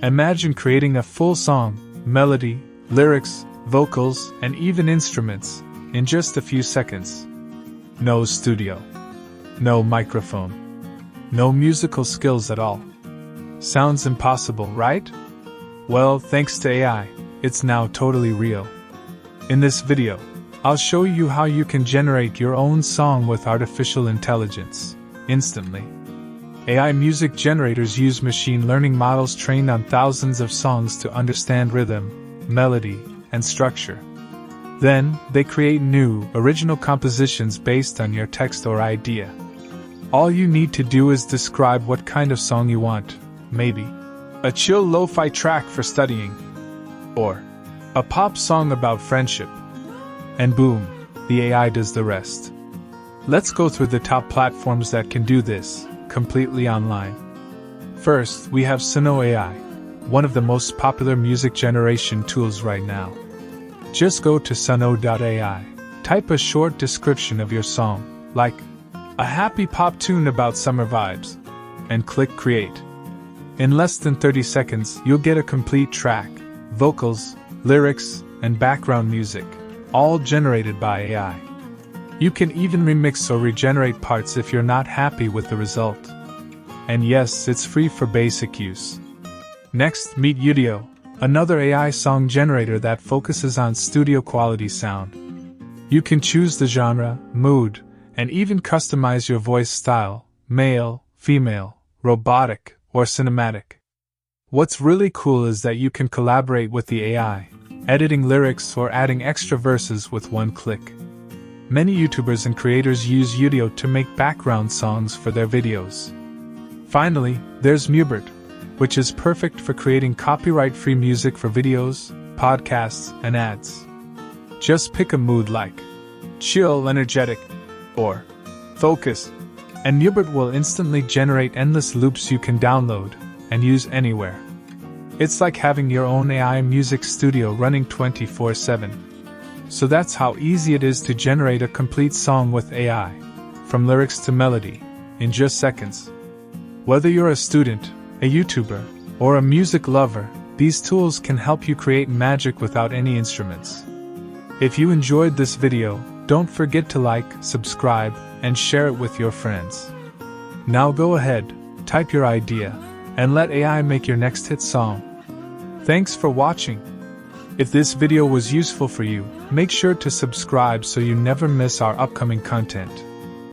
Imagine creating a full song, melody, lyrics, vocals, and even instruments, in just a few seconds. No studio. No microphone. No musical skills at all. Sounds impossible, right? Well, thanks to AI, it's now totally real. In this video, I'll show you how you can generate your own song with artificial intelligence, instantly. AI music generators use machine learning models trained on thousands of songs to understand rhythm, melody, and structure. Then, they create new, original compositions based on your text or idea. All you need to do is describe what kind of song you want, maybe a chill lo-fi track for studying, or a pop song about friendship. And boom, the AI does the rest. Let's go through the top platforms that can do this, completely online. First, we have Suno AI, one of the most popular music generation tools right now. Just go to suno.ai, type a short description of your song, like a happy pop tune about summer vibes, and click Create. In less than 30 seconds, you'll get a complete track, vocals, lyrics, and background music, all generated by AI. You can even remix or regenerate parts if you're not happy with the result. And yes, it's free for basic use. Next, meet Udio, another AI song generator that focuses on studio quality sound. You can choose the genre, mood, and even customize your voice style, male, female, robotic, or cinematic. What's really cool is that you can collaborate with the AI, editing lyrics or adding extra verses with one click. Many YouTubers and creators use Udio to make background songs for their videos. Finally, there's Mubert, which is perfect for creating copyright-free music for videos, podcasts, and ads. Just pick a mood like chill, energetic, or focus, and Mubert will instantly generate endless loops you can download and use anywhere. It's like having your own AI music studio running 24/7. So that's how easy it is to generate a complete song with AI, from lyrics to melody, in just seconds. Whether you're a student, a YouTuber, or a music lover, these tools can help you create magic without any instruments. If you enjoyed this video, don't forget to like, subscribe, and share it with your friends. Now go ahead, type your idea, and let AI make your next hit song. Thanks for watching. If this video was useful for you, make sure to subscribe so you never miss our upcoming content.